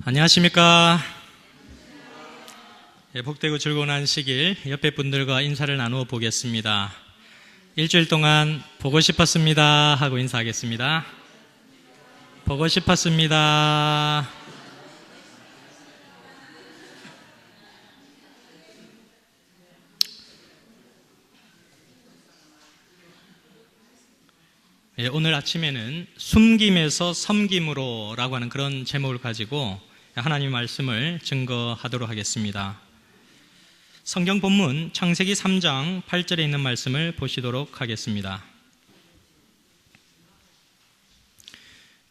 안녕하십니까. 복되고 즐거운 안식일 옆에 분들과 인사를 나누어 보겠습니다. 일주일 동안 보고 싶었습니다 하고 인사하겠습니다. 보고 싶었습니다. 오늘 아침에는 숨김에서 섬김으로 라고 하는 그런 제목을 가지고 하나님 말씀을 증거하도록 하겠습니다. 성경 본문 창세기 3장 8절에 있는 말씀을 보시도록 하겠습니다.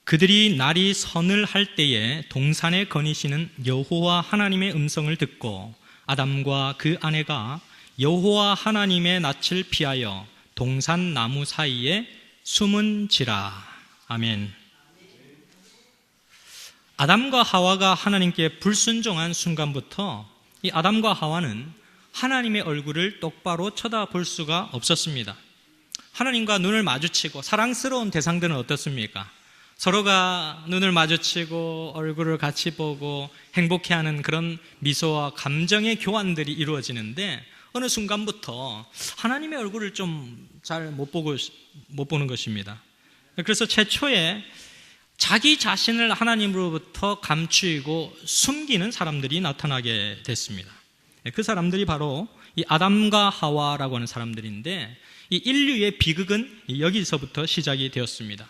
그들이 날이 선을 할 때에 동산에 거니시는 여호와 하나님의 음성을 듣고 아담과 그 아내가 여호와 하나님의 낯을 피하여 동산 나무 사이에 숨은지라. 아멘. 아담과 하와가 하나님께 불순종한 순간부터 이 아담과 하와는 하나님의 얼굴을 똑바로 쳐다볼 수가 없었습니다. 하나님과 눈을 마주치고 사랑스러운 대상들은 어떻습니까? 서로가 눈을 마주치고 얼굴을 같이 보고 행복해하는 그런 미소와 감정의 교환들이 이루어지는데 어느 순간부터 하나님의 얼굴을 좀 잘 못 보는 것입니다. 그래서 최초에 자기 자신을 하나님으로부터 감추이고 숨기는 사람들이 나타나게 됐습니다. 그 사람들이 바로 이 아담과 하와라고 하는 사람들인데 이 인류의 비극은 여기서부터 시작이 되었습니다.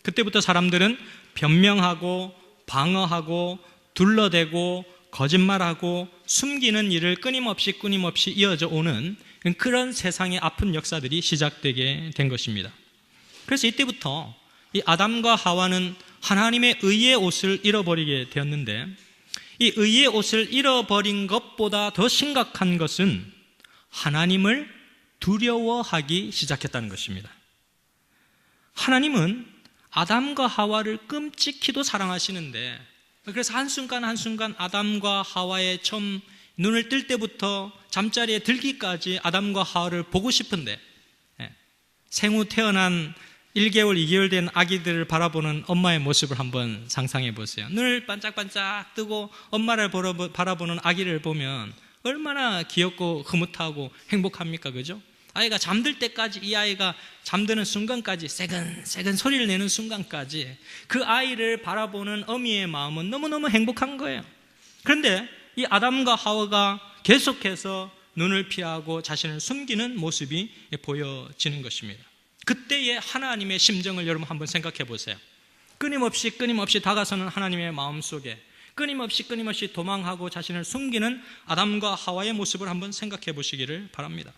그때부터 사람들은 변명하고 방어하고 둘러대고 거짓말하고 숨기는 일을 끊임없이 이어져 오는 그런 세상의 아픈 역사들이 시작되게 된 것입니다. 그래서 이때부터 이 아담과 하와는 하나님의 의의 옷을 잃어버리게 되었는데 이 의의 옷을 잃어버린 것보다 더 심각한 것은 하나님을 두려워하기 시작했다는 것입니다. 하나님은 아담과 하와를 끔찍히도 사랑하시는데 그래서 한순간 아담과 하와의 처음 눈을 뜰 때부터 잠자리에 들기까지 아담과 하와를 보고 싶은데 생후 태어난 1개월, 2개월 된 아기들을 바라보는 엄마의 모습을 한번 상상해 보세요. 눈을 반짝반짝 뜨고 엄마를 바라보는 아기를 보면 얼마나 귀엽고 흐뭇하고 행복합니까? 그죠? 아이가 잠들 때까지 이 아이가 잠드는 순간까지 새근새근 소리를 내는 순간까지 그 아이를 바라보는 어미의 마음은 너무너무 행복한 거예요. 그런데 이 아담과 하와가 계속해서 눈을 피하고 자신을 숨기는 모습이 보여지는 것입니다. 그때의 하나님의 심정을 여러분 한번 생각해 보세요. 끊임없이 다가서는 하나님의 마음속에 끊임없이 도망하고 자신을 숨기는 아담과 하와의 모습을 한번 생각해 보시기를 바랍니다.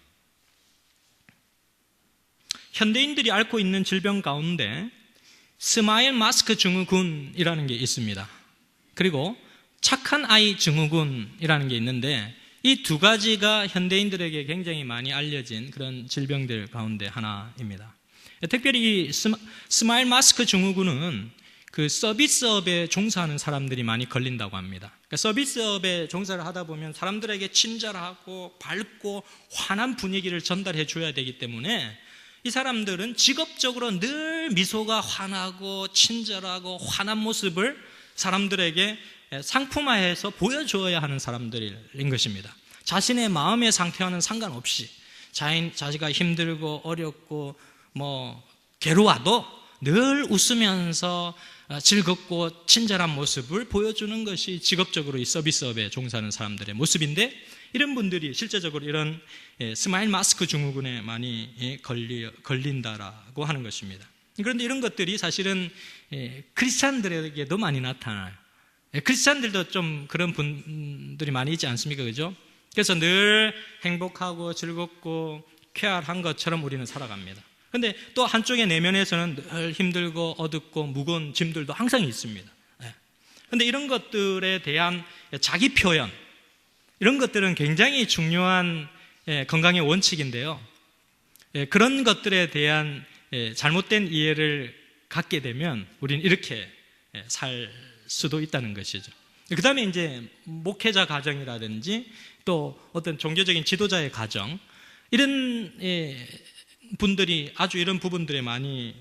현대인들이 앓고 있는 질병 가운데 스마일 마스크 증후군이라는 게 있습니다. 그리고 착한 아이 증후군이라는 게 있는데 이 두 가지가 현대인들에게 굉장히 많이 알려진 그런 질병들 가운데 하나입니다. 특별히 이 스마일 마스크 증후군은 그 서비스업에 종사하는 사람들이 많이 걸린다고 합니다. 그러니까 서비스업에 종사를 하다 보면 사람들에게 친절하고 밝고 환한 분위기를 전달해 줘야 되기 때문에 이 사람들은 직업적으로 늘 미소가 환하고 친절하고 환한 모습을 사람들에게 상품화해서 보여줘야 하는 사람들인 것입니다. 자신의 마음의 상태와는 상관없이 자기가 힘들고 어렵고 괴로워도 늘 웃으면서 즐겁고 친절한 모습을 보여주는 것이 직업적으로 이 서비스업에 종사하는 사람들의 모습인데 이런 분들이 실제적으로 이런 스마일 마스크 증후군에 많이 걸린다라고 하는 것입니다. 그런데 이런 것들이 사실은 크리스찬들에게도 많이 나타나요. 크리스찬들도 좀 그런 분들이 많이 있지 않습니까? 그죠? 그래서 늘 행복하고 즐겁고 쾌활한 것처럼 우리는 살아갑니다. 그런데 또 한쪽의 내면에서는 늘 힘들고 어둡고 무거운 짐들도 항상 있습니다. 그런데 이런 것들에 대한 자기 표현, 이런 것들은 굉장히 중요한 건강의 원칙인데요. 그런 것들에 대한 잘못된 이해를 갖게 되면 우리는 이렇게 살 수도 있다는 것이죠. 그 다음에 이제 목회자 가정이라든지 또 어떤 종교적인 지도자의 가정, 이런 분들이 아주 이런 부분들에 많이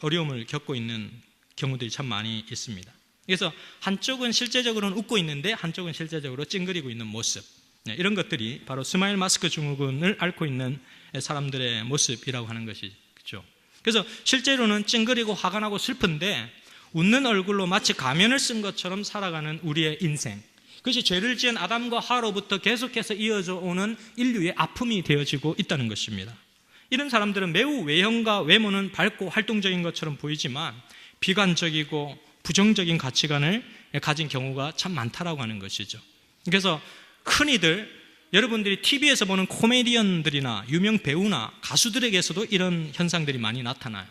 어려움을 겪고 있는 경우들이 참 많이 있습니다. 그래서 한쪽은 실제적으로는 웃고 있는데 한쪽은 실제적으로 찡그리고 있는 모습, 이런 것들이 바로 스마일 마스크 증후군을 앓고 있는 사람들의 모습이라고 하는 것이죠. 그래서 실제로는 찡그리고 화가 나고 슬픈데 웃는 얼굴로 마치 가면을 쓴 것처럼 살아가는 우리의 인생, 그것이 죄를 지은 아담과 하와로부터 계속해서 이어져 오는 인류의 아픔이 되어지고 있다는 것입니다. 이런 사람들은 매우 외형과 외모는 밝고 활동적인 것처럼 보이지만 비관적이고 부정적인 가치관을 가진 경우가 참 많다라고 하는 것이죠. 그래서 흔히들 여러분들이 TV에서 보는 코미디언들이나 유명 배우나 가수들에게서도 이런 현상들이 많이 나타나요.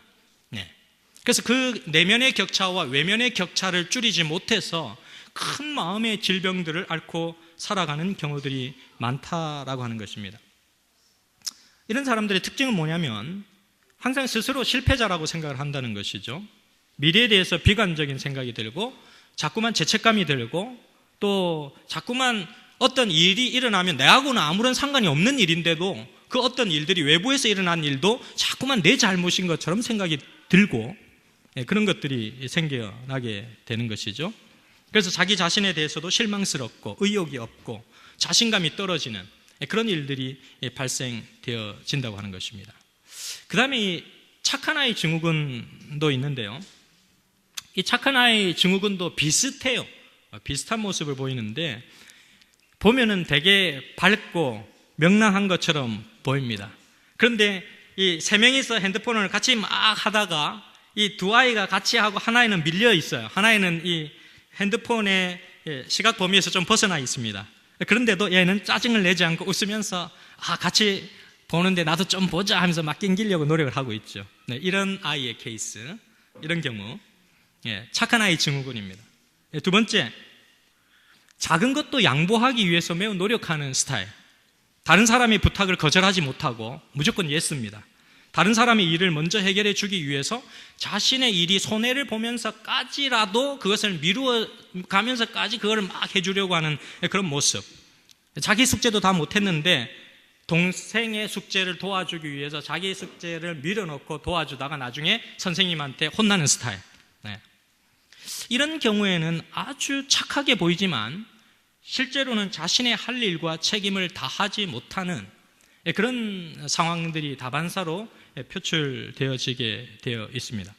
그래서 그 내면의 격차와 외면의 격차를 줄이지 못해서 큰 마음의 질병들을 앓고 살아가는 경우들이 많다라고 하는 것입니다. 이런 사람들의 특징은 뭐냐면 항상 스스로 실패자라고 생각을 한다는 것이죠. 미래에 대해서 비관적인 생각이 들고 자꾸만 죄책감이 들고 또 자꾸만 어떤 일이 일어나면 내하고는 아무런 상관이 없는 일인데도 그 어떤 일들이 외부에서 일어난 일도 자꾸만 내 잘못인 것처럼 생각이 들고 그런 것들이 생겨나게 되는 것이죠. 그래서 자기 자신에 대해서도 실망스럽고 의욕이 없고 자신감이 떨어지는 그런 일들이 발생되어진다고 하는 것입니다. 그 다음에 이 착한 아이 증후군도 있는데요. 이 착한 아이 증후군도 비슷해요. 비슷한 모습을 보이는데 보면은 되게 밝고 명랑한 것처럼 보입니다. 그런데 이 세 명이서 핸드폰을 같이 막 하다가 이 두 아이가 같이 하고 하나에는 밀려 있어요. 하나에는 이 핸드폰의 시각 범위에서 좀 벗어나 있습니다. 그런데도 얘는 짜증을 내지 않고 웃으면서 같이 보는데 나도 좀 보자 하면서 막 낑기려고 노력을 하고 있죠. 이런 아이의 케이스, 이런 경우 착한 아이 증후군입니다. 두 번째, 작은 것도 양보하기 위해서 매우 노력하는 스타일. 다른 사람의 부탁을 거절하지 못하고 무조건 예스입니다. 다른 사람의 일을 먼저 해결해 주기 위해서 자신의 일이 손해를 보면서까지라도 그것을 미루어 가면서까지 그걸 막 해주려고 하는 그런 모습. 자기 숙제도 다 못했는데 동생의 숙제를 도와주기 위해서 자기 숙제를 밀어넣고 도와주다가 나중에 선생님한테 혼나는 스타일. 이런 경우에는 아주 착하게 보이지만 실제로는 자신의 할 일과 책임을 다하지 못하는 그런 상황들이 다반사로 표출되어지게 되어 있습니다.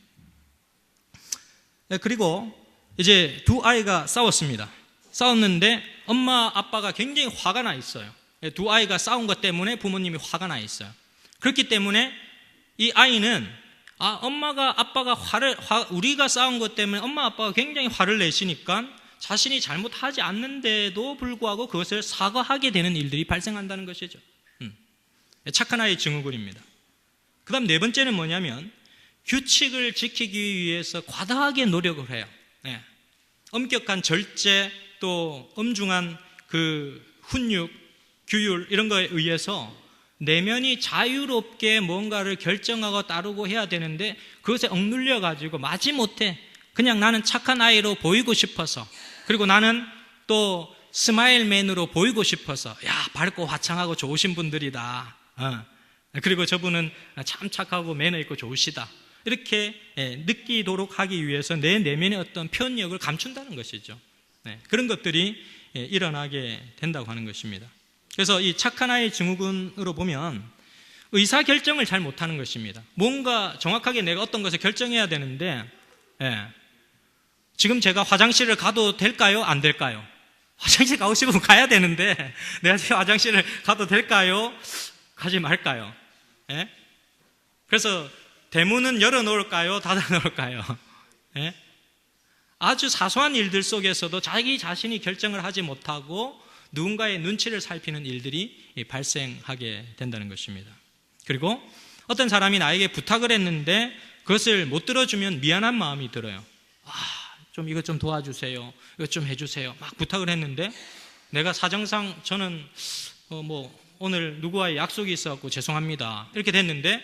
그리고 이제 두 아이가 싸웠습니다. 싸웠는데 엄마 아빠가 굉장히 화가 나 있어요. 두 아이가 싸운 것 때문에 부모님이 화가 나 있어요. 그렇기 때문에 이 아이는 엄마가 아빠가 우리가 싸운 것 때문에 엄마 아빠가 굉장히 화를 내시니까 자신이 잘못하지 않는데도 불구하고 그것을 사과하게 되는 일들이 발생한다는 것이죠. 착한 아이 증후군입니다. 그 다음 네 번째는 뭐냐면 규칙을 지키기 위해서 과다하게 노력을 해요. 엄격한 절제 또 엄중한 그 훈육, 규율 이런 거에 의해서 내면이 자유롭게 뭔가를 결정하고 따르고 해야 되는데 그것에 억눌려 가지고 마지못해 그냥 나는 착한 아이로 보이고 싶어서 그리고 나는 또 스마일맨으로 보이고 싶어서 밝고 화창하고 좋으신 분들이다. 그리고 저분은 참 착하고 매너 있고 좋으시다. 이렇게 느끼도록 하기 위해서 내 내면의 어떤 표현력을 감춘다는 것이죠. 그런 것들이 일어나게 된다고 하는 것입니다. 그래서 이 착한 아이 증후군으로 보면 의사결정을 잘 못하는 것입니다. 뭔가 정확하게 내가 어떤 것을 결정해야 되는데 지금 제가 화장실을 가도 될까요? 안 될까요? 화장실 가고 싶으면 가야 되는데 내가 지금 화장실을 가도 될까요? 가지 말까요? 그래서 대문은 열어놓을까요? 닫아놓을까요? 아주 사소한 일들 속에서도 자기 자신이 결정을 하지 못하고 누군가의 눈치를 살피는 일들이 발생하게 된다는 것입니다. 그리고 어떤 사람이 나에게 부탁을 했는데 그것을 못 들어주면 미안한 마음이 들어요. 좀 이것 좀 도와주세요. 이것 좀 해주세요. 막 부탁을 했는데 내가 사정상 저는 오늘 누구와의 약속이 있어갖고 죄송합니다. 이렇게 됐는데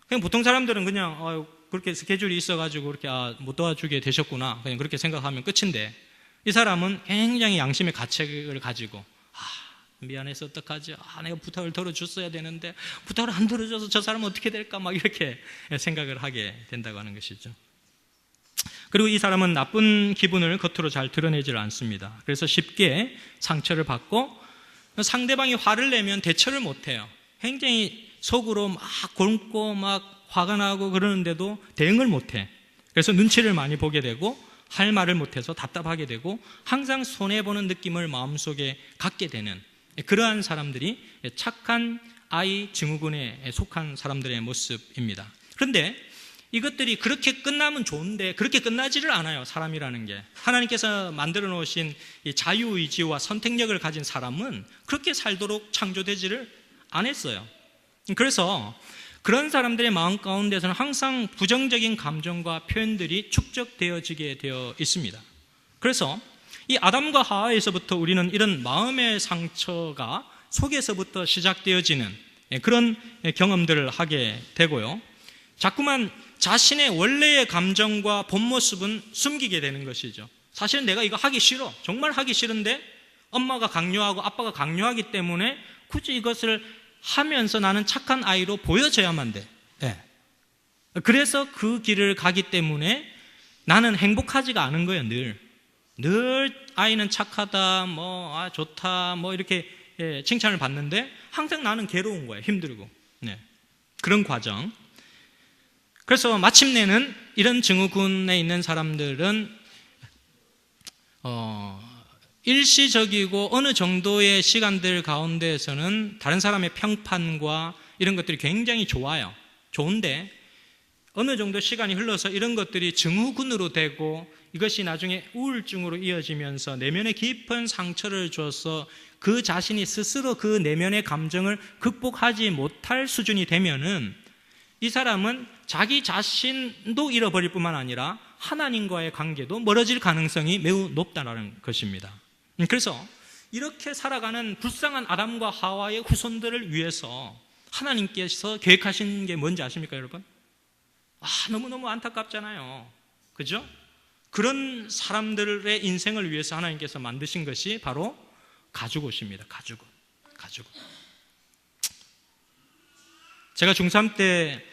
그냥 보통 사람들은 그냥 그렇게 스케줄이 있어가지고 그렇게 못 도와주게 되셨구나. 그냥 그렇게 생각하면 끝인데 이 사람은 굉장히 양심의 가책을 가지고 미안해서 어떡하지? 내가 부탁을 들어줬어야 되는데 부탁을 안 들어줘서 저 사람은 어떻게 될까? 막 이렇게 생각을 하게 된다고 하는 것이죠. 그리고 이 사람은 나쁜 기분을 겉으로 잘 드러내질 않습니다. 그래서 쉽게 상처를 받고 상대방이 화를 내면 대처를 못해요. 굉장히 속으로 막 곪고 막 화가 나고 그러는데도 대응을 못해. 그래서 눈치를 많이 보게 되고 할 말을 못해서 답답하게 되고 항상 손해보는 느낌을 마음속에 갖게 되는 그러한 사람들이 착한 아이 증후군에 속한 사람들의 모습입니다. 그런데 이것들이 그렇게 끝나면 좋은데 그렇게 끝나지를 않아요. 사람이라는 게 하나님께서 만들어 놓으신 이 자유의지와 선택력을 가진 사람은 그렇게 살도록 창조되지를 않았어요. 그래서 그런 사람들의 마음 가운데서는 항상 부정적인 감정과 표현들이 축적되어지게 되어 있습니다. 그래서 이 아담과 하와에서부터 우리는 이런 마음의 상처가 속에서부터 시작되어지는 그런 경험들을 하게 되고요. 자꾸만 자신의 원래의 감정과 본 모습은 숨기게 되는 것이죠. 사실은 내가 이거 하기 싫어. 정말 하기 싫은데 엄마가 강요하고 아빠가 강요하기 때문에 굳이 이것을 하면서 나는 착한 아이로 보여져야만 돼. 네. 그래서 그 길을 가기 때문에 나는 행복하지가 않은 거예요. 늘 아이는 착하다, 좋다, 이렇게 칭찬을 받는데 항상 나는 괴로운 거예요. 힘들고. 네. 그런 과정. 그래서 마침내는 이런 증후군에 있는 사람들은 일시적이고 어느 정도의 시간들 가운데에서는 다른 사람의 평판과 이런 것들이 굉장히 좋아요. 좋은데 어느 정도 시간이 흘러서 이런 것들이 증후군으로 되고 이것이 나중에 우울증으로 이어지면서 내면에 깊은 상처를 줘서 그 자신이 스스로 그 내면의 감정을 극복하지 못할 수준이 되면은 이 사람은 자기 자신도 잃어버릴 뿐만 아니라 하나님과의 관계도 멀어질 가능성이 매우 높다는 것입니다. 그래서 이렇게 살아가는 불쌍한 아담과 하와의 후손들을 위해서 하나님께서 계획하신 게 뭔지 아십니까, 여러분? 너무너무 안타깝잖아요. 그죠? 그런 사람들의 인생을 위해서 하나님께서 만드신 것이 바로 가죽옷입니다. 가죽옷. 제가 중3 때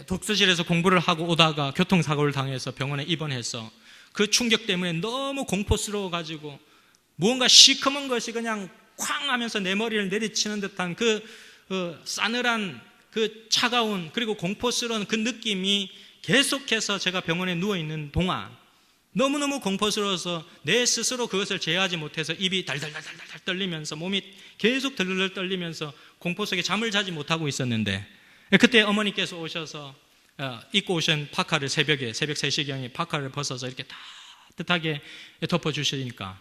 독서실에서 공부를 하고 오다가 교통사고를 당해서 병원에 입원해서 그 충격 때문에 너무 공포스러워가지고 무언가 시커먼 것이 그냥 쾅 하면서 내 머리를 내리치는 듯한 그 싸늘한 그 차가운 그리고 공포스러운 그 느낌이 계속해서 제가 병원에 누워있는 동안 너무너무 공포스러워서 내 스스로 그것을 제어하지 못해서 입이 달달달달달 떨리면서 몸이 계속 들들 떨리면서 공포 속에 잠을 자지 못하고 있었는데 그때 어머니께서 오셔서 입고 오신 파카를 새벽 3시경에 파카를 벗어서 이렇게 따뜻하게 덮어주시니까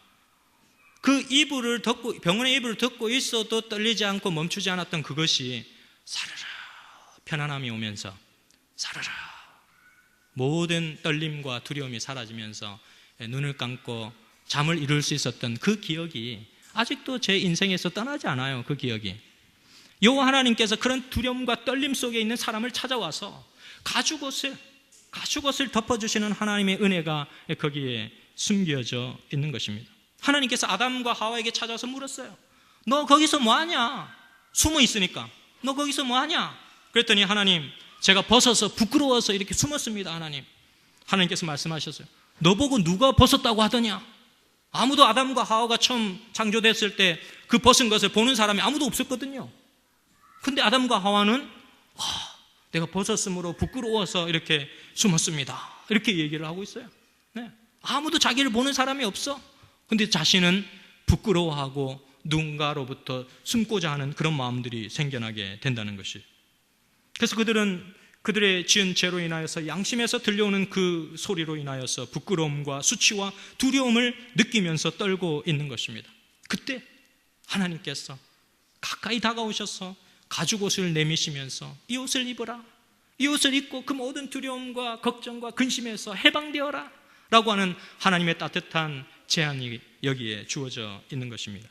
그 이불을 덮고 병원의 이불을 덮고 있어도 떨리지 않고 멈추지 않았던 그것이 사르르 편안함이 오면서 사르르 모든 떨림과 두려움이 사라지면서 눈을 감고 잠을 이룰 수 있었던 그 기억이 아직도 제 인생에서 떠나지 않아요. 그 기억이. 여호와 하나님께서 그런 두려움과 떨림 속에 있는 사람을 찾아와서 가죽옷을 덮어주시는 하나님의 은혜가 거기에 숨겨져 있는 것입니다. 하나님께서 아담과 하와에게 찾아서 물었어요. 너 거기서 뭐하냐? 숨어 있으니까. 너 거기서 뭐하냐? 그랬더니 하나님, 제가 벗어서 부끄러워서 이렇게 숨었습니다. 하나님께서 말씀하셨어요. 너 보고 누가 벗었다고 하더냐? 아무도 아담과 하와가 처음 창조됐을 때 그 벗은 것을 보는 사람이 아무도 없었거든요. 근데 아담과 하와는 내가 벗었으므로 부끄러워서 이렇게 숨었습니다. 이렇게 얘기를 하고 있어요. 네. 아무도 자기를 보는 사람이 없어. 근데 자신은 부끄러워하고 누군가로부터 숨고자 하는 그런 마음들이 생겨나게 된다는 것이. 그래서 그들은 그들의 지은 죄로 인하여서 양심에서 들려오는 그 소리로 인하여서 부끄러움과 수치와 두려움을 느끼면서 떨고 있는 것입니다. 그때 하나님께서 가까이 다가오셔서 가죽옷을 내미시면서 이 옷을 입어라. 이 옷을 입고 그 모든 두려움과 걱정과 근심에서 해방되어라 라고 하는 하나님의 따뜻한 제안이 여기에 주어져 있는 것입니다.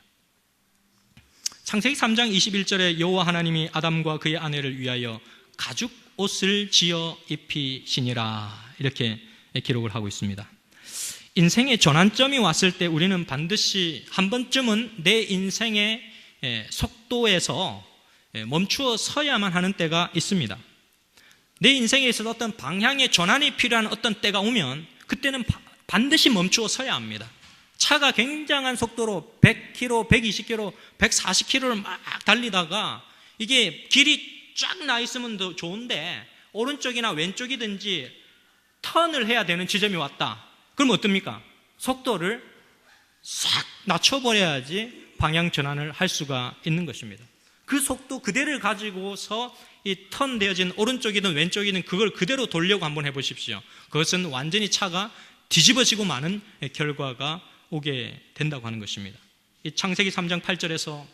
창세기 3장 21절에 여호와 하나님이 아담과 그의 아내를 위하여 가죽 옷을 지어 입히시니라 이렇게 기록을 하고 있습니다. 인생의 전환점이 왔을 때 우리는 반드시 한 번쯤은 내 인생의 속도에서 멈추어 서야만 하는 때가 있습니다. 내 인생에 있어서 어떤 방향의 전환이 필요한 어떤 때가 오면 그때는 반드시 멈추어 서야 합니다. 차가 굉장한 속도로 100km, 120km, 140km를 막 달리다가 이게 길이 쫙 나 있으면 더 좋은데 오른쪽이나 왼쪽이든지 턴을 해야 되는 지점이 왔다. 그럼 어떻습니까? 속도를 싹 낮춰버려야지 방향 전환을 할 수가 있는 것입니다. 그 속도 그대를 가지고서 이 턴되어진 오른쪽이든 왼쪽이든 그걸 그대로 돌려고 한번 해보십시오. 그것은 완전히 차가 뒤집어지고 마는 결과가 오게 된다고 하는 것입니다. 이 창세기 3장 8절에서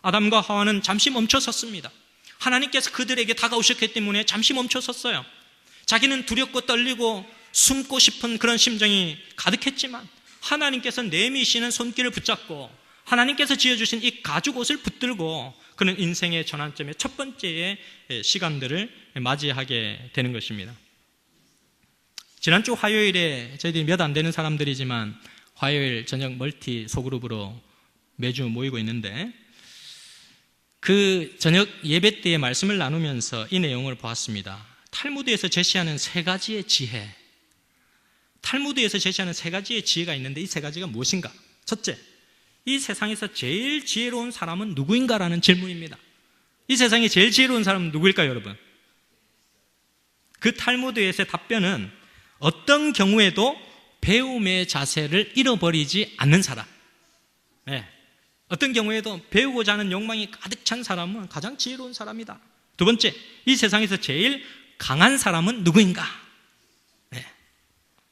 아담과 하와는 잠시 멈춰 섰습니다. 하나님께서 그들에게 다가오셨기 때문에 잠시 멈춰 섰어요. 자기는 두렵고 떨리고 숨고 싶은 그런 심정이 가득했지만 하나님께서 내미시는 손길을 붙잡고 하나님께서 지어주신 이 가죽옷을 붙들고 그는 인생의 전환점의 첫 번째의 시간들을 맞이하게 되는 것입니다. 지난주 화요일에 저희들이 몇 안 되는 사람들이지만 화요일 저녁 멀티 소그룹으로 매주 모이고 있는데 그 저녁 예배 때의 말씀을 나누면서 이 내용을 보았습니다. 탈무드에서 제시하는 세 가지의 지혜, 탈무드에서 제시하는 세 가지의 지혜가 있는데 이 세 가지가 무엇인가? 첫째, 이 세상에서 제일 지혜로운 사람은 누구인가라는 질문입니다. 이 세상에 제일 지혜로운 사람은 누구일까요, 여러분? 그 탈무드에서의 답변은 어떤 경우에도 배움의 자세를 잃어버리지 않는 사람. 네. 어떤 경우에도 배우고자 하는 욕망이 가득 찬 사람은 가장 지혜로운 사람이다. 두 번째, 이 세상에서 제일 강한 사람은 누구인가? 네.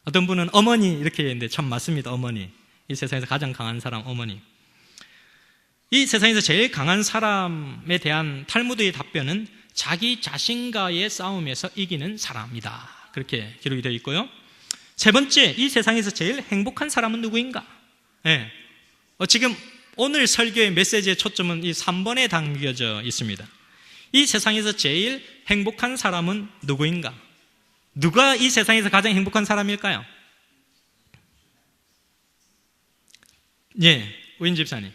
어떤 분은 어머니 이렇게 했는데 참 맞습니다. 어머니. 이 세상에서 가장 강한 사람 어머니. 이 세상에서 제일 강한 사람에 대한 탈무드의 답변은 자기 자신과의 싸움에서 이기는 사람이다. 그렇게 기록이 되어 있고요. 세 번째, 이 세상에서 제일 행복한 사람은 누구인가? 네. 지금 오늘 설교의 메시지의 초점은 이 3번에 담겨져 있습니다. 이 세상에서 제일 행복한 사람은 누구인가? 누가 이 세상에서 가장 행복한 사람일까요? 예, 우인 집사님.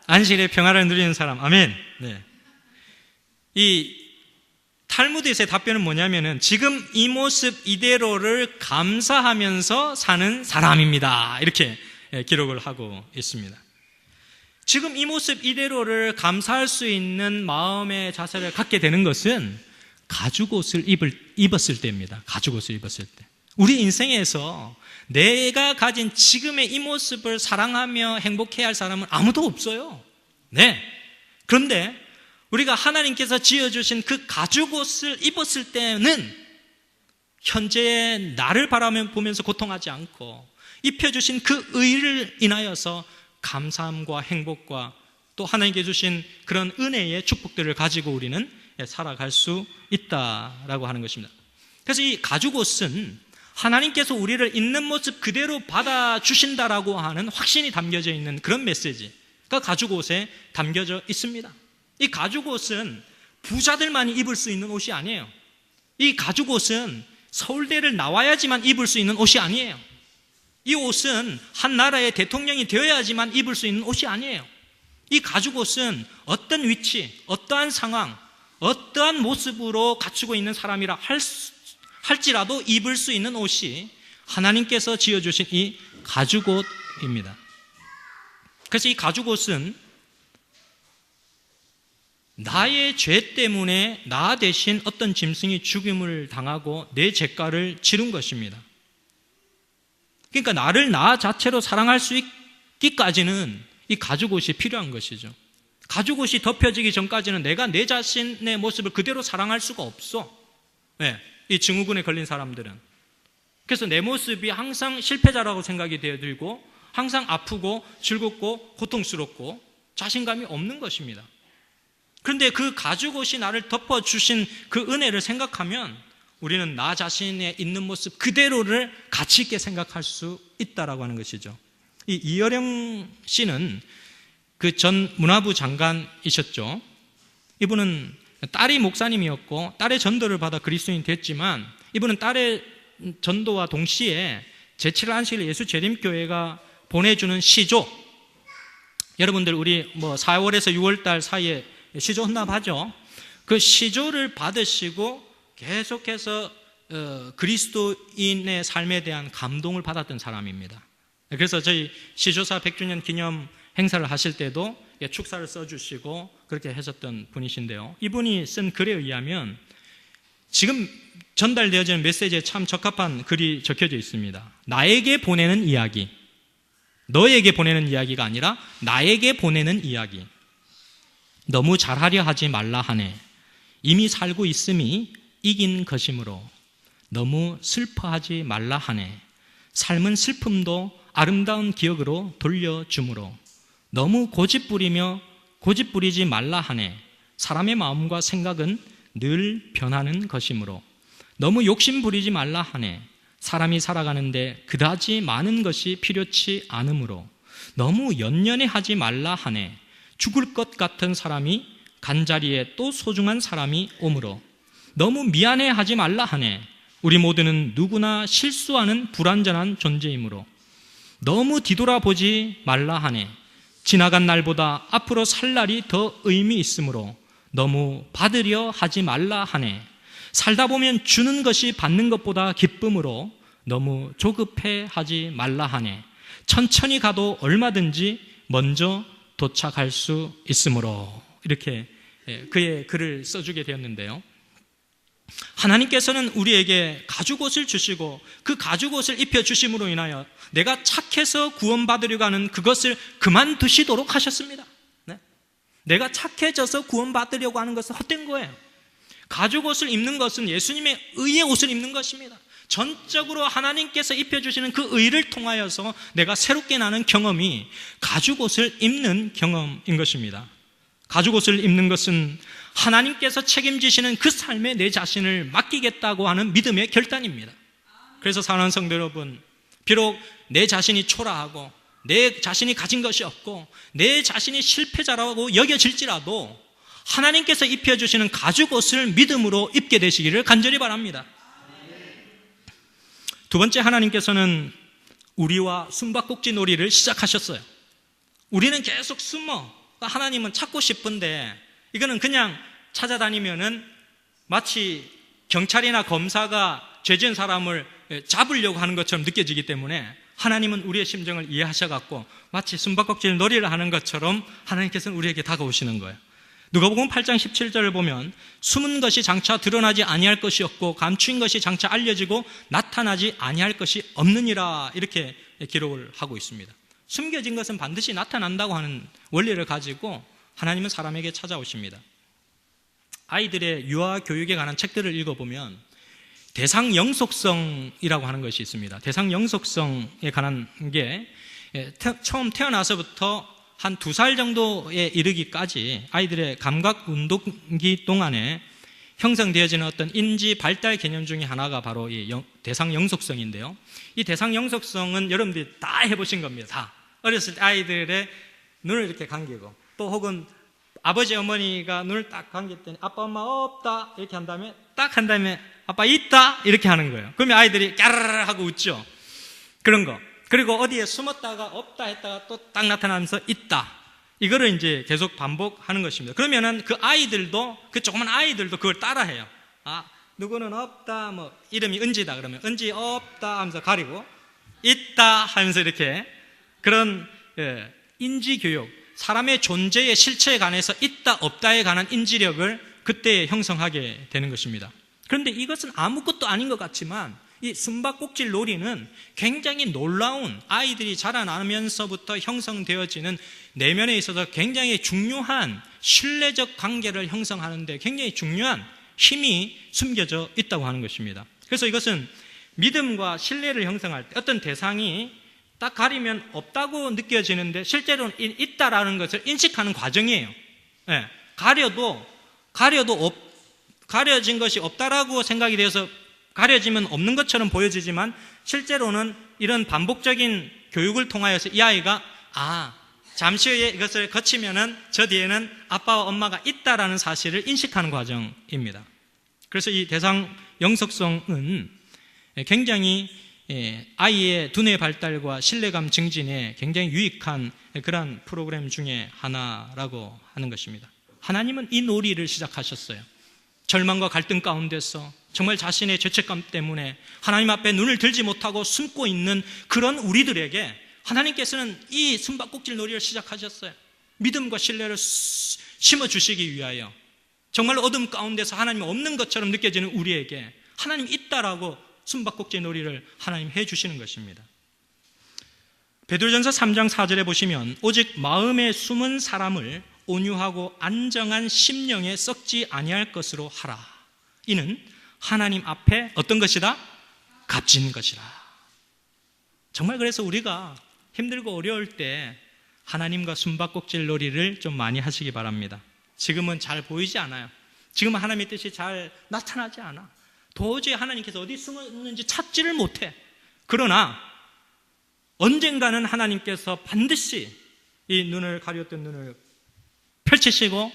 안식일의 평화를 누리는 사람. 아멘. 네. 이 탈무드에서의 답변은 뭐냐면은 지금 이 모습 이대로를 감사하면서 사는 사람입니다. 이렇게 기록을 하고 있습니다. 지금 이 모습 이대로를 감사할 수 있는 마음의 자세를 갖게 되는 것은 가죽옷을 입었을 때입니다. 가죽옷을 입었을 때. 우리 인생에서 내가 가진 지금의 이 모습을 사랑하며 행복해야 할 사람은 아무도 없어요. 네. 그런데 우리가 하나님께서 지어주신 그 가죽옷을 입었을 때는 현재의 나를 바라보면서 고통하지 않고 입혀주신 그 의를 인하여서 감사함과 행복과 또 하나님께 주신 그런 은혜의 축복들을 가지고 우리는 살아갈 수 있다라고 하는 것입니다. 그래서 이 가죽옷은 하나님께서 우리를 있는 모습 그대로 받아주신다라고 하는 확신이 담겨져 있는 그런 메시지가 가죽옷에 담겨져 있습니다. 이 가죽옷은 부자들만이 입을 수 있는 옷이 아니에요. 이 가죽옷은 서울대를 나와야지만 입을 수 있는 옷이 아니에요. 이 옷은 한 나라의 대통령이 되어야지만 입을 수 있는 옷이 아니에요. 이 가죽옷은 어떤 위치, 어떠한 상황, 어떠한 모습으로 갖추고 있는 사람이라 할지라도 입을 수 있는 옷이 하나님께서 지어주신 이 가죽옷입니다. 그래서 이 가죽옷은 나의 죄 때문에 나 대신 어떤 짐승이 죽임을 당하고 내 죄가를 치른 것입니다. 그러니까 나를 나 자체로 사랑할 수 있기까지는 이 가죽옷이 필요한 것이죠. 가죽옷이 덮여지기 전까지는 내가 내 자신의 모습을 그대로 사랑할 수가 없어. 네, 이 증후군에 걸린 사람들은. 그래서 내 모습이 항상 실패자라고 생각이 되어들고 항상 아프고 즐겁고 고통스럽고 자신감이 없는 것입니다. 그런데 그 가죽옷이 나를 덮어주신 그 은혜를 생각하면 우리는 나 자신의 있는 모습 그대로를 가치 있게 생각할 수 있다라고 하는 것이죠. 이 이어령 씨는 그 전 문화부 장관이셨죠. 이분은 딸이 목사님이었고 딸의 전도를 받아 그리스도인이 됐지만 이분은 딸의 전도와 동시에 제7 안식일 예수 재림교회가 보내주는 시조, 여러분들 우리 4월에서 6월달 사이에 시조 혼납하죠. 그 시조를 받으시고 계속해서 그리스도인의 삶에 대한 감동을 받았던 사람입니다. 그래서 저희 시조사 100주년 기념 행사를 하실 때도 축사를 써주시고 그렇게 하셨던 분이신데요. 이분이 쓴 글에 의하면 지금 전달되어지는 메시지에 참 적합한 글이 적혀져 있습니다. 나에게 보내는 이야기, 너에게 보내는 이야기가 아니라 나에게 보내는 이야기. 너무 잘하려 하지 말라 하네. 이미 살고 있음이 이긴 것이므로 너무 슬퍼하지 말라 하네. 삶은 슬픔도 아름다운 기억으로 돌려주므로 너무 고집부리지 말라 하네. 사람의 마음과 생각은 늘 변하는 것이므로 너무 욕심부리지 말라 하네. 사람이 살아가는데 그다지 많은 것이 필요치 않으므로 너무 연연해하지 말라 하네. 죽을 것 같은 사람이 간자리에 또 소중한 사람이 오므로 너무 미안해하지 말라 하네. 우리 모두는 누구나 실수하는 불완전한 존재이므로 너무 뒤돌아보지 말라 하네. 지나간 날보다 앞으로 살 날이 더 의미 있으므로 너무 받으려 하지 말라 하네. 살다 보면 주는 것이 받는 것보다 기쁨으로 너무 조급해 하지 말라 하네. 천천히 가도 얼마든지 먼저 도착할 수 있으므로. 이렇게 그의 글을 써주게 되었는데요. 하나님께서는 우리에게 가죽옷을 주시고 그 가죽옷을 입혀주심으로 인하여 내가 착해서 구원받으려고 하는 그것을 그만두시도록 하셨습니다. 네? 내가 착해져서 구원받으려고 하는 것은 헛된 거예요. 가죽옷을 입는 것은 예수님의 의의 옷을 입는 것입니다. 전적으로 하나님께서 입혀주시는 그 의를 통하여서 내가 새롭게 나는 경험이 가죽옷을 입는 경험인 것입니다. 가죽옷을 입는 것은 하나님께서 책임지시는 그 삶에 내 자신을 맡기겠다고 하는 믿음의 결단입니다. 그래서 사랑하는 성도 여러분, 비록 내 자신이 초라하고 내 자신이 가진 것이 없고 내 자신이 실패자라고 여겨질지라도 하나님께서 입혀주시는 가죽옷을 믿음으로 입게 되시기를 간절히 바랍니다. 두 번째, 하나님께서는 우리와 숨바꼭질 놀이를 시작하셨어요. 우리는 계속 숨어, 하나님은 찾고 싶은데 이거는 그냥 찾아다니면은 마치 경찰이나 검사가 죄 지은 사람을 잡으려고 하는 것처럼 느껴지기 때문에 하나님은 우리의 심정을 이해하셔갖고 마치 숨바꼭질 놀이를 하는 것처럼 하나님께서는 우리에게 다가오시는 거예요. 누가복음 8장 17절을 보면 숨은 것이 장차 드러나지 아니할 것이 없고 감추인 것이 장차 알려지고 나타나지 아니할 것이 없느니라, 이렇게 기록을 하고 있습니다. 숨겨진 것은 반드시 나타난다고 하는 원리를 가지고 하나님은 사람에게 찾아오십니다. 아이들의 유아 교육에 관한 책들을 읽어보면 대상 영속성이라고 하는 것이 있습니다. 대상 영속성에 관한 게 처음 태어나서부터 한 2살 정도에 이르기까지 아이들의 감각 운동기 동안에 형성되어지는 어떤 인지 발달 개념 중에 하나가 바로 이 대상 영속성인데요. 이 대상 영속성은 여러분들이 다 해보신 겁니다. 다. 어렸을 때 아이들의 눈을 이렇게 감기고 또 혹은 아버지 어머니가 눈을 딱 감겼더니 아빠 엄마 없다 이렇게 한 다음에 딱 한 다음에 아빠 있다 이렇게 하는 거예요. 그러면 아이들이 까르르 하고 웃죠. 그런 거. 그리고 어디에 숨었다가 없다 했다가 또 딱 나타나면서 있다. 이거를 이제 계속 반복하는 것입니다. 그러면은 그 아이들도, 그 조그만 아이들도 그걸 따라해요. 아, 누구는 없다, 뭐, 이름이 은지다 그러면 은지 없다 하면서 가리고, 있다 하면서 이렇게 그런, 인지교육, 사람의 존재의 실체에 관해서 있다, 없다에 관한 인지력을 그때 형성하게 되는 것입니다. 그런데 이것은 아무것도 아닌 것 같지만 이 숨바꼭질 놀이는 굉장히 놀라운 아이들이 자라나면서부터 형성되어지는 내면에 있어서 굉장히 중요한 신뢰적 관계를 형성하는 데 굉장히 중요한 힘이 숨겨져 있다고 하는 것입니다. 그래서 이것은 믿음과 신뢰를 형성할 때 어떤 대상이 딱 가리면 없다고 느껴지는데 실제로는 있다라는 것을 인식하는 과정이에요. 네. 가려진 것이 없다라고 생각이 되어서 가려지면 없는 것처럼 보여지지만 실제로는 이런 반복적인 교육을 통하여서 이 아이가 잠시 후에 이것을 거치면은 저 뒤에는 아빠와 엄마가 있다라는 사실을 인식하는 과정입니다. 그래서 이 대상 영속성은 굉장히 아이의 두뇌 발달과 신뢰감 증진에 굉장히 유익한 그런 프로그램 중에 하나라고 하는 것입니다. 하나님은 이 놀이를 시작하셨어요. 절망과 갈등 가운데서 정말 자신의 죄책감 때문에 하나님 앞에 눈을 들지 못하고 숨고 있는 그런 우리들에게 하나님께서는 이 숨바꼭질 놀이를 시작하셨어요. 믿음과 신뢰를 심어주시기 위하여 정말 어둠 가운데서 하나님이 없는 것처럼 느껴지는 우리에게 하나님이 있다라고 숨바꼭질 놀이를 하나님 해주시는 것입니다. 베드로전서 3장 4절에 보시면 오직 마음에 숨은 사람을 온유하고 안정한 심령에 썩지 아니할 것으로 하라. 이는 하나님 앞에 어떤 것이다? 값진 것이라. 정말 그래서 우리가 힘들고 어려울 때 하나님과 숨바꼭질 놀이를 좀 많이 하시기 바랍니다. 지금은 잘 보이지 않아요. 지금은 하나님의 뜻이 잘 나타나지 않아. 도저히 하나님께서 어디 숨어 있는지 찾지를 못해. 그러나 언젠가는 하나님께서 반드시 이 눈을 가렸던 눈을 펼치시고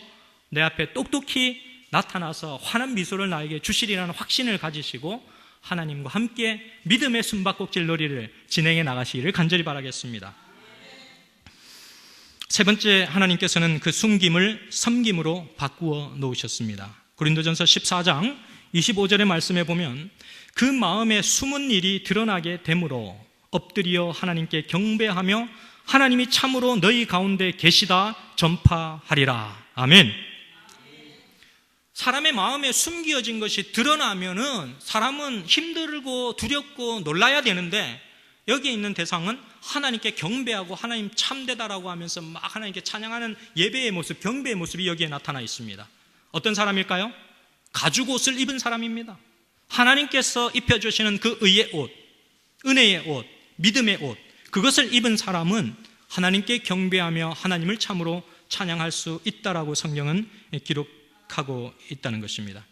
내 앞에 똑똑히 나타나서 환한 미소를 나에게 주시리라는 확신을 가지시고 하나님과 함께 믿음의 숨바꼭질 놀이를 진행해 나가시기를 간절히 바라겠습니다. 세 번째, 하나님께서는 그 숨김을 섬김으로 바꾸어 놓으셨습니다. 고린도전서 14장 25절의 말씀에 보면 그 마음에 숨은 일이 드러나게 되므로 엎드려 하나님께 경배하며 하나님이 참으로 너희 가운데 계시다 전파하리라. 아멘. 사람의 마음에 숨겨진 것이 드러나면은 사람은 힘들고 두렵고 놀라야 되는데 여기에 있는 대상은 하나님께 경배하고 하나님 참되다라고 하면서 막 하나님께 찬양하는 예배의 모습, 경배의 모습이 여기에 나타나 있습니다. 어떤 사람일까요? 가죽옷을 입은 사람입니다. 하나님께서 입혀주시는 그 의의 옷, 은혜의 옷, 믿음의 옷, 그것을 입은 사람은 하나님께 경배하며 하나님을 참으로 찬양할 수 있다라고 성경은 기록하고 있다는 것입니다.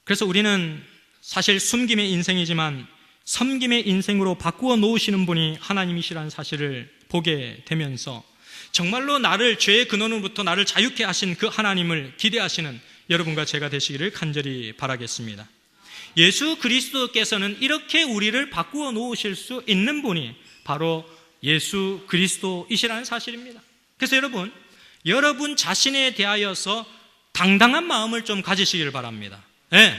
그래서 우리는 사실 숨김의 인생이지만 섬김의 인생으로 바꾸어 놓으시는 분이 하나님이시라는 사실을 보게 되면서 정말로 나를 죄의 근원으로부터 나를 자유케 하신 그 하나님을 기대하시는 여러분과 제가 되시기를 간절히 바라겠습니다. 예수 그리스도께서는 이렇게 우리를 바꾸어 놓으실 수 있는 분이 바로 예수 그리스도이시라는 사실입니다. 그래서 여러분 자신에 대하여서 당당한 마음을 좀 가지시기를 바랍니다. 네.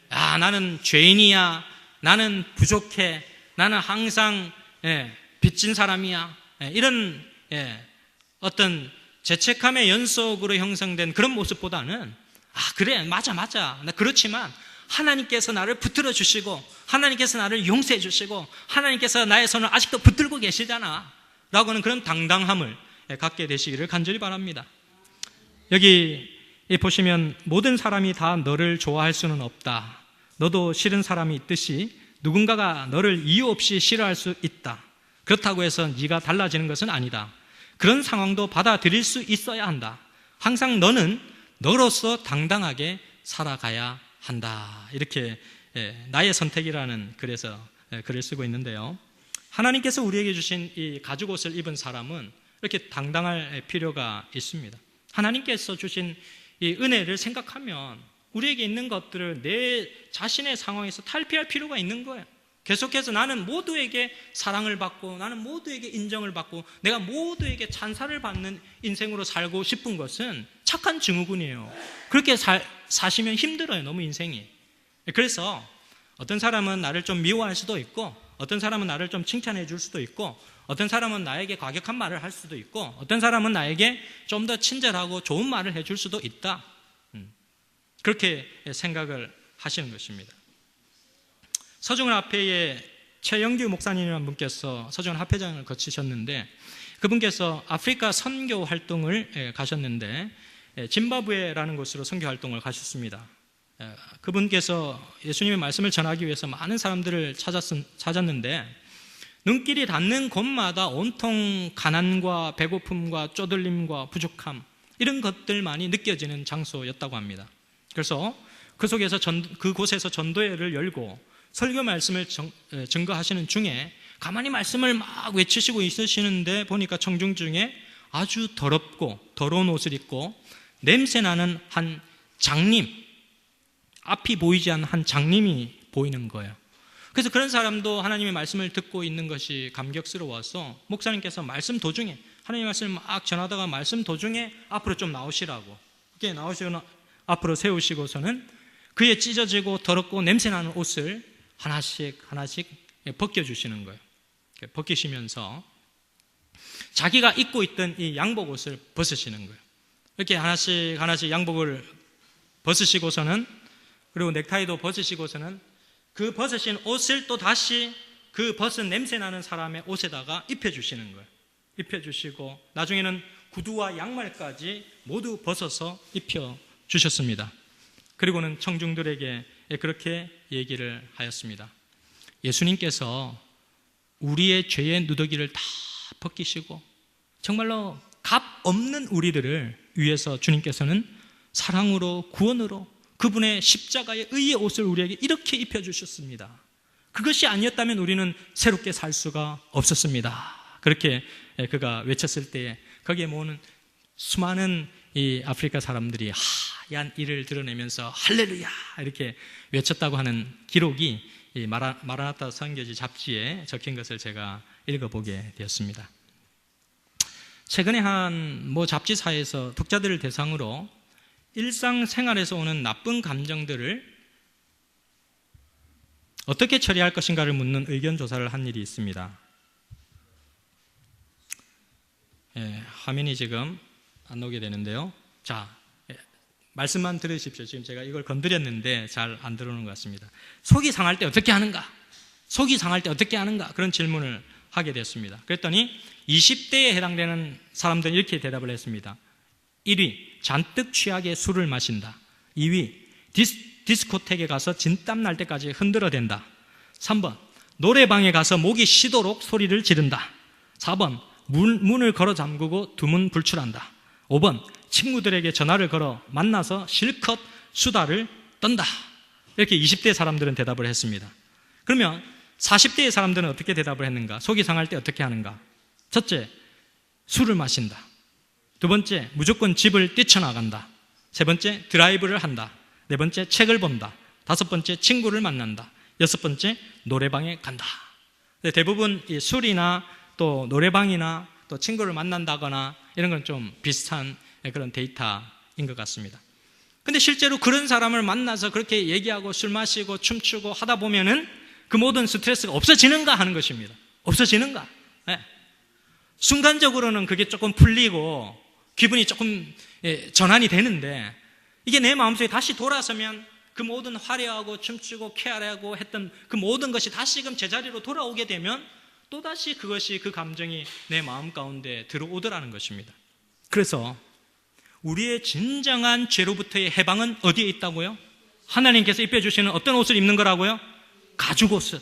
나는 죄인이야. 나는 부족해. 나는 항상 빚진 사람이야. 이런 어떤 죄책감의 연속으로 형성된 그런 모습보다는 그래 맞아 나 그렇지만 하나님께서 나를 붙들어 주시고 하나님께서 나를 용서해 주시고 하나님께서 나의 손을 아직도 붙들고 계시잖아 라고 하는 그런 당당함을 갖게 되시기를 간절히 바랍니다. 여기 보시면 모든 사람이 다 너를 좋아할 수는 없다. 너도 싫은 사람이 있듯이 누군가가 너를 이유 없이 싫어할 수 있다. 그렇다고 해서 네가 달라지는 것은 아니다. 그런 상황도 받아들일 수 있어야 한다. 항상 너는 너로서 당당하게 살아가야 한다. 이렇게 나의 선택이라는 글을 쓰고 있는데요. 하나님께서 우리에게 주신 이 가죽옷을 입은 사람은 이렇게 당당할 필요가 있습니다. 하나님께서 주신 이 은혜를 생각하면 우리에게 있는 것들을 내 자신의 상황에서 탈피할 필요가 있는 거예요. 계속해서 나는 모두에게 사랑을 받고 나는 모두에게 인정을 받고 내가 모두에게 찬사를 받는 인생으로 살고 싶은 것은 착한 증후군이에요. 그렇게 사시면 힘들어요. 너무 인생이. 그래서 어떤 사람은 나를 좀 미워할 수도 있고 어떤 사람은 나를 좀 칭찬해 줄 수도 있고 어떤 사람은 나에게 과격한 말을 할 수도 있고 어떤 사람은 나에게 좀 더 친절하고 좋은 말을 해줄 수도 있다. 그렇게 생각을 하시는 것입니다. 서정훈 합회의 최영규 목사님이라는 분께서 서정훈 합회장을 거치셨는데 그분께서 아프리카 선교 활동을 가셨는데 짐바브웨라는 곳으로 선교 활동을 가셨습니다. 그분께서 예수님의 말씀을 전하기 위해서 많은 사람들을 찾았는데 눈길이 닿는 곳마다 온통 가난과 배고픔과 쪼들림과 부족함 이런 것들만이 느껴지는 장소였다고 합니다. 그래서 그 속에서 그곳에서 전도회를 열고 설교 말씀을 증거하시는 중에 가만히 말씀을 막 외치시고 있으시는데 보니까 청중 중에 아주 더럽고 더러운 옷을 입고 냄새나는 한 장님, 앞이 보이지 않는 한 장님이 보이는 거예요. 그래서 그런 사람도 하나님의 말씀을 듣고 있는 것이 감격스러워서 목사님께서 말씀 도중에 하나님의 말씀을 막 전하다가 말씀 도중에 앞으로 좀 나오시라고 그렇게 앞으로 세우시고서는 그의 찢어지고 더럽고 냄새나는 옷을 하나씩 벗겨주시는 거예요. 벗기시면서 자기가 입고 있던 이 양복 옷을 벗으시는 거예요. 이렇게 하나씩 양복을 벗으시고서는, 그리고 넥타이도 벗으시고서는 그 벗으신 옷을 또 다시 그 벗은 냄새나는 사람의 옷에다가 입혀주시는 거예요. 입혀주시고 나중에는 구두와 양말까지 모두 벗어서 입혀주셨습니다. 그리고는 청중들에게 그렇게 얘기를 하였습니다. 예수님께서 우리의 죄의 누더기를 다 벗기시고 정말로 값 없는 우리들을 위해서 주님께서는 사랑으로, 구원으로 그분의 십자가의 의의 옷을 우리에게 이렇게 입혀주셨습니다. 그것이 아니었다면 우리는 새롭게 살 수가 없었습니다. 그렇게 그가 외쳤을 때에 거기에 모으는 수많은 이 아프리카 사람들이 하얀 이를 드러내면서 할렐루야 이렇게 외쳤다고 하는 기록이 이 마라나타 선교지 잡지에 적힌 것을 제가 읽어보게 되었습니다. 최근에 한 잡지사에서 독자들을 대상으로 일상생활에서 오는 나쁜 감정들을 어떻게 처리할 것인가를 묻는 의견 조사를 한 일이 있습니다. 화면이 지금 안 나오게 되는데요. 자, 말씀만 들으십시오. 지금 제가 이걸 건드렸는데 잘 안 들어오는 것 같습니다. 속이 상할 때 어떻게 하는가? 속이 상할 때 어떻게 하는가? 그런 질문을 하게 됐습니다. 그랬더니 20대에 해당되는 사람들은 이렇게 대답을 했습니다. 1위, 잔뜩 취하게 술을 마신다. 2위, 디스코텍에 가서 진땀 날 때까지 흔들어댄다. 3번, 노래방에 가서 목이 쉬도록 소리를 지른다. 4번, 문을 걸어 잠그고 두문 불출한다. 5번, 친구들에게 전화를 걸어 만나서 실컷 수다를 떤다. 이렇게 20대 사람들은 대답을 했습니다. 그러면 40대의 사람들은 어떻게 대답을 했는가? 속이 상할 때 어떻게 하는가? 첫째, 술을 마신다. 두 번째, 무조건 집을 뛰쳐나간다. 세 번째, 드라이브를 한다. 네 번째, 책을 본다. 다섯 번째, 친구를 만난다. 여섯 번째, 노래방에 간다. 대부분 이 술이나 또 노래방이나 또 친구를 만난다거나 이런 건 좀 비슷한 그런 데이터인 것 같습니다. 근데 실제로 그런 사람을 만나서 그렇게 얘기하고 술 마시고 춤추고 하다 보면은 그 모든 스트레스가 없어지는가 하는 것입니다. 없어지는가? 네. 순간적으로는 그게 조금 풀리고 기분이 조금 전환이 되는데 이게 내 마음속에 다시 돌아서면 그 모든 화려하고 춤추고 쾌활하고 했던 그 모든 것이 다시금 제자리로 돌아오게 되면 또다시 그것이 그 감정이 내 마음 가운데 들어오더라는 것입니다. 그래서 우리의 진정한 죄로부터의 해방은 어디에 있다고요? 하나님께서 입혀주시는 어떤 옷을 입는 거라고요? 가죽 옷을,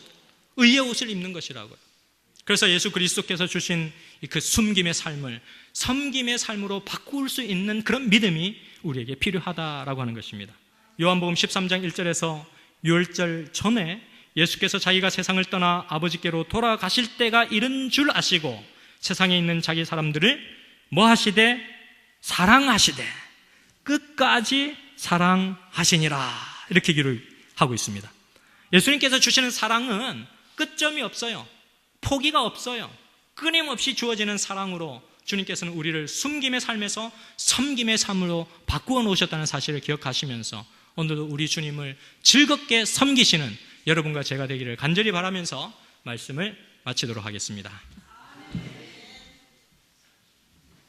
의의 옷을 입는 것이라고요. 그래서 예수 그리스도께서 주신 그 숨김의 삶을 섬김의 삶으로 바꿀 수 있는 그런 믿음이 우리에게 필요하다라고 하는 것입니다. 요한복음 13장 1절에서 유월절 전에 예수께서 자기가 세상을 떠나 아버지께로 돌아가실 때가 이른 줄 아시고 세상에 있는 자기 사람들을 뭐 하시되? 사랑하시되 끝까지 사랑하시니라 이렇게 기록하고 있습니다. 예수님께서 주시는 사랑은 끝점이 없어요. 포기가 없어요. 끊임없이 주어지는 사랑으로 주님께서는 우리를 숨김의 삶에서 섬김의 삶으로 바꾸어 놓으셨다는 사실을 기억하시면서 오늘도 우리 주님을 즐겁게 섬기시는 여러분과 제가 되기를 간절히 바라면서 말씀을 마치도록 하겠습니다.